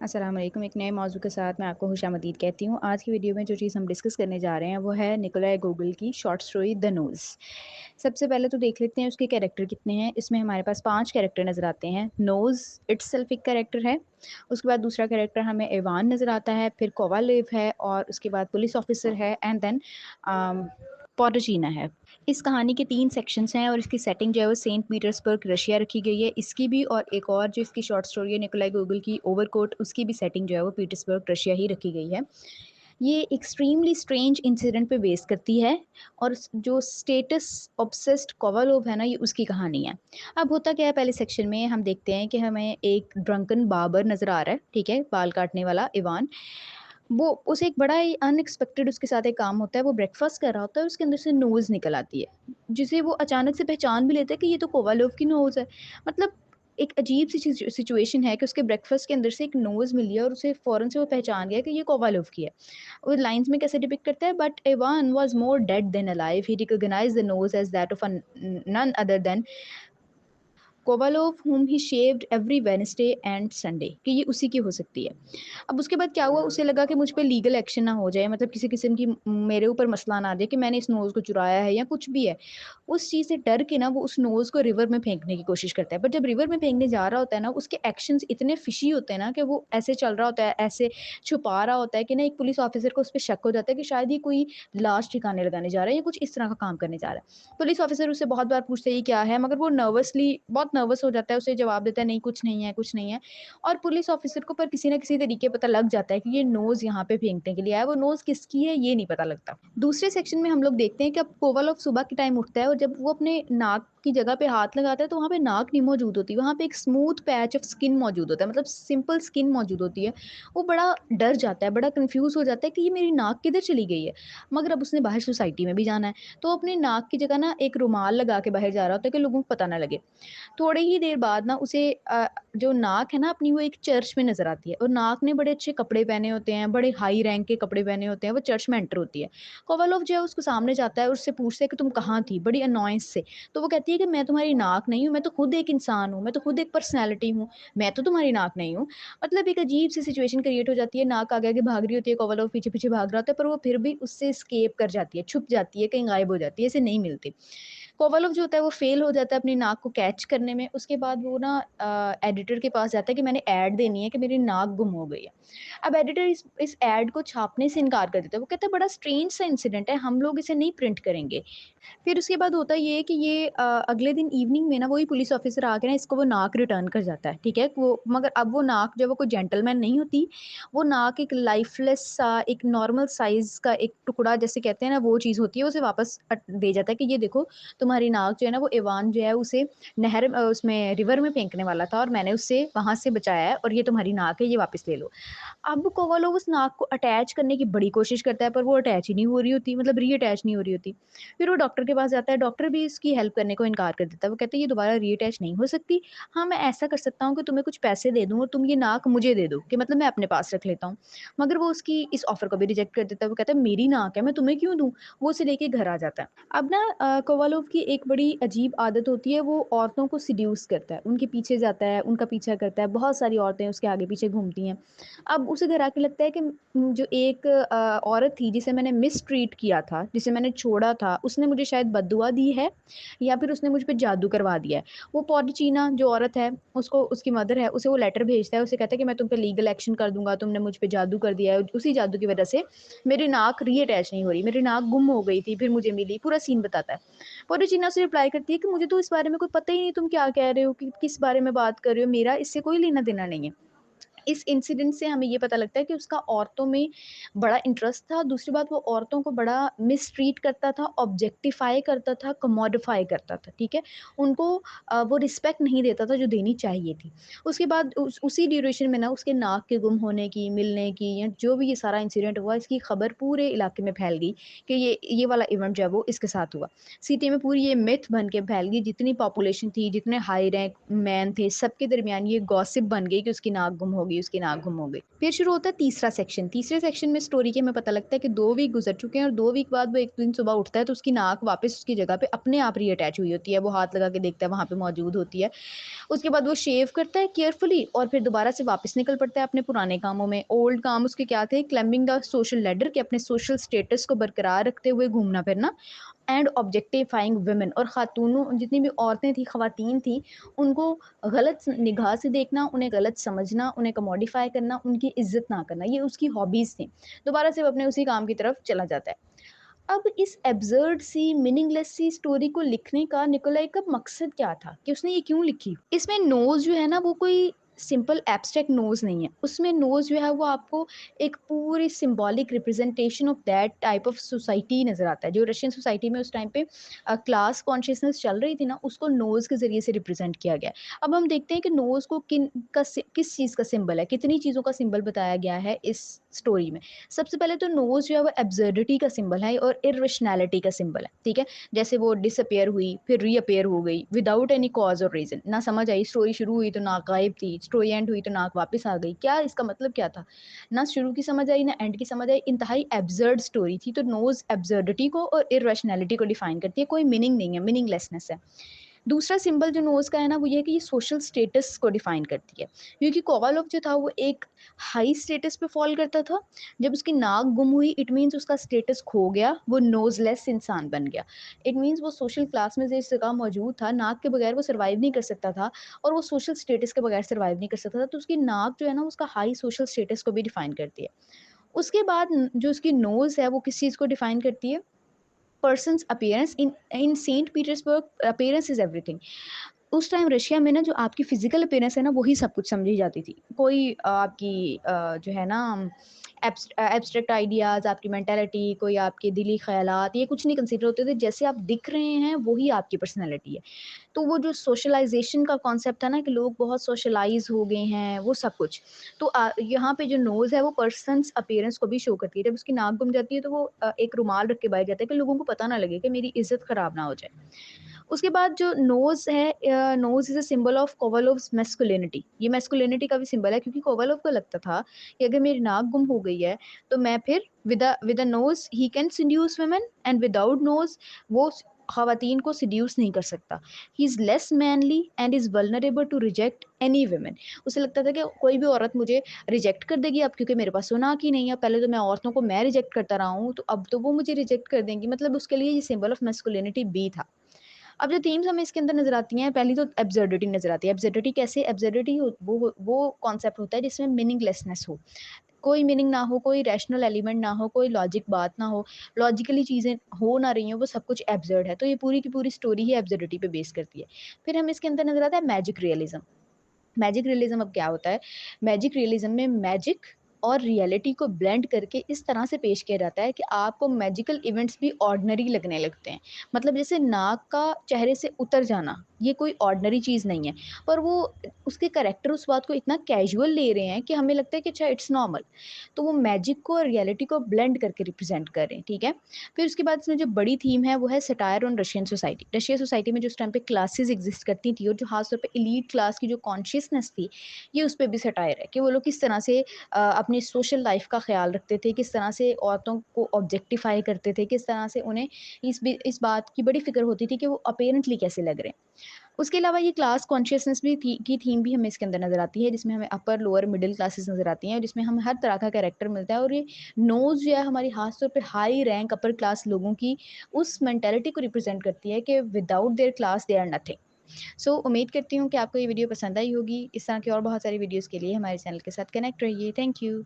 अस्सलाम वालेकुम। एक नए मौजू के साथ मैं आपको खुशामदीद कहती हूँ। आज की वीडियो में जो चीज़ हम डिस्कस करने जा रहे हैं वो है निकोलाई गोगल की शॉर्ट स्टोरी द नोज़। सबसे पहले तो देख लेते हैं उसके कैरेक्टर कितने हैं। इसमें हमारे पास 5 कैरेक्टर नज़र आते हैं। नोज़ इट्सेल्फ एक कैरेक्टर है। उसके बाद दूसरा कैरेक्टर हमें इवान नज़र आता है, फिर कोवालेव है और उसके बाद पुलिस ऑफिसर है एंड देन अम, पोर्टोचीना है। इस कहानी के 3 सेक्शंस हैं और इसकी सेटिंग जो है वो सेंट पीटर्सबर्ग रशिया रखी गई है। इसकी भी और एक और जो इसकी शॉर्ट स्टोरी है निकोलाई गोगल की ओवरकोट, उसकी भी सेटिंग जो है वो पीटर्सबर्ग रशिया ही रखी गई है। ये एक्सट्रीमली स्ट्रेंज इंसिडेंट पे बेस करती है और जो स्टेटस ऑब्सेस्ड कोवालोव है ना, ये उसकी कहानी है। अब होता क्या है, पहले सेक्शन में हम देखते हैं कि हमें एक ड्रंकन बार्बर नज़र आ रहा है, ठीक है? बाल काटने वाला इवान। वो उसे एक बड़ा ही अनएक्सपेक्टेड उसके साथ एक काम होता है, वो ब्रेकफ़ास्ट कर रहा होता है और उसके अंदर से नोज़ निकल आती है, जिसे वो अचानक से पहचान भी लेता है कि ये तो कोवालोव की नोज़ है। मतलब एक अजीब-सी सिचुएशन है कि उसके ब्रेकफ़ास्ट के अंदर से एक नोज़ मिली है और उसे फ़ौरन से वो पहचान गया कि ये कोवालोव की है। वो लाइन्स में कैसे डिपिक्ट करता है, but Ivan was more dead than alive, he recognised the nose as that of none other than Kovalyov whom he shaved every Wednesday and Sunday, कि ये उसी की हो सकती है। अब उसके बाद क्या हुआ, उसे लगा कि मुझ पे लीगल एक्शन ना हो जाए, मतलब किसी किस्म की मेरे ऊपर मसला ना आ जाए कि मैंने इस नोज़ को चुराया है या कुछ भी है। उस चीज़ से डर के ना वो उस नोज़ को रिवर में फेंकने की कोशिश करता है। बट जब रिवर में फेंकने जा रहा होता है ना, उसके एक्शंस इतने फिशी होते हैं ना कि वो ऐसे चल रहा होता है, ऐसे छुपा रहा होता है कि ना एक पुलिस ऑफिसर को उस पे शक हो जाता है कि शायद ये कोई लाश ठिकाने लगाने जा रहा है या कुछ इस तरह का काम करने जा रहा है। पुलिस ऑफिसर उससे बहुत बार पूछते हैं ये क्या है, मगर वो बहुत नर्वस हो जाता है, उसे जवाब देता है नहीं कुछ नहीं है, कुछ नहीं है। और पुलिस ऑफिसर को पर किसी न किसी तरीके पता लग जाता है कि ये नोज़ यहाँ पे फेंकने के लिए आया है, वो नोज़ किसकी है ये नहीं पता लगता। दूसरे सेक्शन में हम लोग देखते हैं कि अब कोवालोव सुबह के टाइम उठता है और जब वो अपने नाक की जगह पे हाथ लगाता है तो वहाँ पे नाक नहीं मौजूद होती, वहाँ पे एक स्मूथ पैच ऑफ स्किन मौजूद होता है, मतलब सिंपल स्किन मौजूद होती है। वो बड़ा डर जाता है, बड़ा कन्फ्यूज़ हो जाता है कि ये मेरी नाक किधर चली गई है? मगर अब उसने बाहर सोसाइटी में भी जाना है, तो वो अपनी नाक की जगह ना एक रुमाल लगा के बाहर जा रहा होता है कि लोगों को पता ना लगे। थोड़ी ही देर बाद ना उसे जो नाक है ना अपनी, वो एक चर्च में नज़र आती है और नाक ने बड़े अच्छे कपड़े पहने होते हैं, बड़े हाई रैंक के कपड़े पहने होते हैं, वो चर्च में एंटर होती है। कोवालोव जो है उसको सामने जाता है और उससे पूछता है कि तुम कहाँ थी? बड़ी अनॉयंस से। तो वो कहती है कि मैं तुम्हारी नाक नहीं हूँ, मैं तो खुद एक इंसान हूँ, मैं तो खुद एक पर्सनैलिटी हूँ, मैं तो तुम्हारी नाक नहीं हूँ। मतलब एक अजीब-सी सिचुएशन क्रिएट हो जाती है, नाक आगे-आगे भाग रही होती है, कोवालोव पीछे-पीछे भाग रहा होता है, पर वो फिर भी उससे एस्केप कर जाती है, छुप जाती है, कहीं गायब हो जाती है, इसे नहीं मिलती। कोवालोव जो होता है वो फेल हो जाता है अपनी नाक को कैच करने में। उसके बाद वो ना एडिटर के पास जाता है कि मैंने ऐड देनी है कि मेरी नाक गुम हो गई है। अब एडिटर इस ऐड को छापने से इनकार कर देता है। वो कहता है बड़ा स्ट्रेंज सा इंसिडेंट है, हम लोग इसे नहीं प्रिंट करेंगे। फिर उसके बाद होता ये है कि ये अगले दिन इवनिंग में ना वही पुलिस ऑफिसर आके ना इसको वो नाक रिटर्न कर जाता है, ठीक है? वो मगर अब वो नाक जो है वो कोई जेंटलमैन नहीं होती, वो नाक एक लाइफलेस सा एक नॉर्मल साइज़ का एक टुकड़ा जिसे कहते हैं ना, वो चीज़ होती है, उसे वापस दे जाता है कि ये देखो तुम्हारी नाक जो है ना, वो इवान जो है उसे उसमें रिवर में फेंकने वाला था और मैंने उससे वहाँ से बचाया है और ये तुम्हारी नाक है, ये वापस ले लो। अब कोवालोव उस नाक को अटैच करने की बड़ी कोशिश करता है, पर वो अटैच ही नहीं हो रही होती, मतलब रीअटैच नहीं हो रही होती। फिर वो डॉक्टर के पास जाता है, डॉक्टर भी इसकी हेल्प करने को इनकार कर देता है। वो कहते हैं ये दोबारा रीअटैच नहीं हो सकती। हाँ, मैं ऐसा कर सकता हूँ कि तुम्हें कुछ पैसे दे दूँ और तुम ये नाक मुझे दे दो, कि मतलब मैं अपने पास रख लेता हूँ। मगर वो उसकी इस ऑफ़र को भी रिजेक्ट कर देता है। वो कहता है मेरी नाक है, मैं तुम्हें क्यों दूँ? वो उसे लेके घर आ जाता है। अब ना कोवालोव की एक बड़ी अजीब आदत होती है, वो औरतों को सेड्यूस करता है, उनके पीछे जाता है, उनका पीछा करता है, बहुत सारी औरतें उसके आगे-पीछे घूमती हैं। अब उसे घर आके लगता है कि जो एक औरत थी जिसे मैंने मिसट्रीट किया था, जिसे मैंने छोड़ा था, उसने मुझे शायद बददुआ दी है या फिर उसने मुझ पे जादू करवा दिया है। वो पॉर्टिचीना जो औरत है, उसको उसकी मदर है, उसे वो लेटर भेजता है, उसे कहता है कि मैं तुम पे लीगल एक्शन कर दूँगा, तुमने मुझ पे जादू कर दिया है। उसी जादू की वजह से मेरी नाक रीअटैच नहीं हो रही, मेरी नाक गुम हो गई थी, फिर मुझे मिली, पूरा सीन बताता है। पॉर्टिचीना उसे रिप्लाई करती है कि मुझे तो इस बारे में कोई पता ही नहीं, तुम क्या कह रहे हो, कि किस बारे में बात कर रहे हो, मेरा इससे कोई लेना-देना नहीं है। इस इंसिडेंट से हमें ये पता लगता है कि उसका औरतों में बड़ा इंटरेस्ट था। दूसरी बात, वो औरतों को बड़ा मिसट्रीट करता था, ऑब्जेक्टिफ़ाई करता था, कमोडिफ़ाई करता था, ठीक है? उनको वो रिस्पेक्ट नहीं देता था जो देनी चाहिए थी। उसके बाद उसी ड्यूरेशन में ना उसके नाक के गुम होने की, मिलने की, या जो भी ये सारा इंसिडेंट हुआ, इसकी खबर पूरे इलाके में फैल गई कि ये वाला इवेंट जो है वो इसके साथ हुआ। सिटी में पूरी ये मिथ बन के फैल गई, जितनी पॉपुलेशन थी, जितने हाई रैंक मैन थे, सबके दरमियान ये गॉसिप बन गई कि उसकी नाक गुम हो गई। गई, उसकी नाक गुम हो गई। फिर शुरू होता है तीसरा सेक्शन। तीसरे सेक्शन में स्टोरी के हमें पता लगता है कि 2 वीक गुज़र चुके हैं और 2 वीक बाद वो एक दिन सुबह उठता है तो उसकी नाक वापस उसकी जगह पे अपने आप रीअटैच हुई होती है। वो हाथ लगा के देखता है, वहाँ पे मौजूद होती है। उसके बाद वो शेव करता है केयरफुली और फिर दोबारा से वापस निकल पड़ता है अपने पुराने कामों में। ओल्ड काम उसके क्या थे? क्लाइंबिंग द सोशल लैडर, कि अपने सोशल स्टेटस को बरकरार रखते हुए घूमना-फिरना, एंड ऑब्जेक्टिफाइंग वुमेन, और खातूनों जितनी भी औरतें थी, ख़वातीन थी, उनको गलत निगाह से देखना, उन्हें गलत समझना, उन्हें कमोडिफ़ाई करना, उनकी इज़्ज़त ना करना, ये उसकी हॉबीज़ थी। दोबारा से वो अपने उसी काम की तरफ चला जाता है। अब इस एब्सर्ड सी, मीनिंगलेस सी स्टोरी को लिखने का निकोलाई का मकसद क्या था? कि उसने ये क्यों लिखी? इसमें नोज़ जो है ना, वो कोई सिंपल एब्स्ट्रैक्ट नोज़ नहीं है। उसमें नोज़ जो है वो आपको एक पूरी symbolic representation of that type of society नज़र आता है। जो रशियन सोसाइटी में उस टाइम पे क्लास कॉन्शियसनेस चल रही थी ना, उसको नोज़ के ज़रिए से रिप्रेजेंट किया गया है। अब हम देखते हैं कि नोज़ को किस चीज़ का सिंबल है, कितनी चीज़ों का सिंबल बताया गया है इस स्टोरी में। सबसे पहले तो नोज़ जो है वो एब्सर्डिटी का सिंबल है और इर्रेशनैलिटी का सिंबल है, ठीक है? जैसे वो डिसअपीयर हुई, फिर रीअपीयर हो गई विदाउट एनी कॉज़ और रीज़न। ना समझ आई, स्टोरी शुरू हुई तो नाक गायब थी, स्टोरी एंड हुई तो नाक वापस आ गई। क्या इसका मतलब क्या था? ना शुरू की समझ आई, ना एंड की समझ आई, इंतहाई एब्सर्ड स्टोरी थी। तो नोज़ एब्सर्डिटी को और इर्रेशनैलिटी को डिफाइन करती है, कोई मीनिंग नहीं है, मीनिंगलेसनेस है। दूसरा सिंबल जो नोज़ का है ना, वो ये है कि ये सोशल स्टेटस को डिफाइन करती है, क्योंकि कोवालोव जो था वो एक हाई स्टेटस पे फ़ॉल करता था। जब उसकी नाक गुम हुई, इट मीन्स उसका स्टेटस खो गया, वो नोज़लेस इंसान बन गया। इट मीन्स वो सोशल क्लास में जिस जगह मौजूद था, नाक के बगैर वो सर्वाइव नहीं कर सकता था और वो सोशल स्टेटस के बगैर सर्वाइव नहीं कर सकता था। तो उसकी नाक जो है ना, उसका हाई सोशल स्टेटस को भी डिफाइन करती है। उसके बाद जो उसकी नोज़ है, वो किस चीज़ को डिफाइन करती है? Person's appearance in Saint Petersburg, appearance is everything. उस टाइम रशिया में ना जो आपकी फ़िज़िकल अपीयरेंस है ना, वही सब कुछ समझी जाती थी। कोई आपकी जो है ना एब्स्ट्रैक्ट आइडियाज़, आपकी मेंटालिटी, कोई आपके दिली ख़यालात, ये कुछ नहीं कंसीडर होते थे। जैसे आप दिख रहे हैं, वही आपकी पर्सनैलिटी है। तो वो जो सोशलाइज़ेशन का कॉन्सेप्ट था ना, कि लोग बहुत सोशलाइज़ हो गए हैं, वो सब कुछ। तो यहाँ पे जो नोज़ है वो पर्सन्स अपीयरेंस को भी शो करती है। जब उसकी नाक गुम जाती है तो वो एक रुमाल रख के बैठ जाता है कि लोगों को पता ना लगे कि मेरी इज़्ज़त ख़राब ना हो जाए। उसके बाद जो नोज़ है, nose is a symbol of Kovalyov's masculinity. ये मैस्कुलिनिटी का भी सिंबल है, क्योंकि कोवालोव को लगता था कि अगर मेरी नाक गुम हो गई है, तो मैं फिर with a nose he can seduce women, and without nose वो ख़वातीन को सेड्यूस नहीं कर सकता। He is less manly and is vulnerable to reject any women. उसे लगता था कि कोई भी औरत मुझे रिजेक्ट कर देगी अब, क्योंकि मेरे पास तो नाक ही नहीं है। पहले तो मैं औरतों को मैं रिजेक्ट करता रहा हूँ, तो अब तो वो मुझे रिजेक्ट कर देंगी। मतलब उसके लिए ये सिंबल ऑफ मैस्कुलिनिटी भी था। अब जो थीम्स हमें इसके अंदर नज़र आती हैं, पहली तो एब्सर्डिटी नज़र आती है। एब्सर्डिटी कैसे? एब्सर्डिटी वो कॉन्सेप्ट होता है जिसमें मीनिंगलेसनेस हो। कोई मीनिंग ना हो, कोई रैशनल एलिमेंट ना हो, कोई लॉजिक बात ना हो, लॉजिकली चीज़ें हो ना रही हों, वो सब कुछ एब्सर्ड है। तो ये पूरी की पूरी स्टोरी ही एब्सर्डिटी पे बेस करती है। फिर हमें इसके अंदर नज़र आता है मैजिक रियलिज़्म। मैजिक रियलिज़्म अब क्या होता है? मैजिक रियलिज़्म में मैजिक और रियलिटी को ब्लेंड करके इस तरह से पेश किया जाता है कि आपको मैजिकल इवेंट्स भी ऑर्डिनरी लगने लगते हैं। मतलब जैसे नाक का चेहरे से उतर जाना, ये कोई ऑर्डिनरी चीज़ नहीं है। पर वो उसके कैरेक्टर उस बात को इतना कैजुअल ले रहे हैं कि हमें लगता है कि अच्छा इट्स नॉर्मल। तो वो मैजिक को और रियलिटी को ब्लेंड करके रिप्रेज़ेंट कर रहे हैं, ठीक है? फिर उसके बाद इसमें जो बड़ी थीम है वो है satire on Russian society. Russian society में जो उस टाइम पे क्लासेस एग्ज़िस्ट करती थी और जो ख़ास तौर पे एलीट क्लास की जो कॉन्शियसनेस थी, ये उस पे भी सटायर है कि वो लोग किस तरह से अपनी सोशल लाइफ़ का ख़्याल रखते थे, किस तरह से औरतों को ऑब्जेक्टिफ़ाई करते थे, किस तरह से उन्हें इस बात की बड़ी फ़िक्र होती थी कि वो अपीयरेंटली कैसे लग रहे हैं। उसके अलावा ये क्लास कॉन्शियसनेस भी थी की थीम भी हमें इसके अंदर नज़र आती है, जिसमें हमें अपर, लोअर, मिडल क्लासेस नज़र आती हैं, जिसमें हमें हर तरह का कैरेक्टर मिलता है। और ये नोज़ जो है हमारी ख़ास तौर पे हाई रैंक अपर क्लास लोगों की उस मेंटालिटी को रिप्रेज़ेंट करती है कि without their class they are nothing. सो उम्मीद करती हूँ कि आपको ये वीडियो पसंद आई होगी। इस तरह की और बहुत सारी वीडियोज़ के लिए हमारे चैनल के साथ कनेक्ट रहिए। Thank you.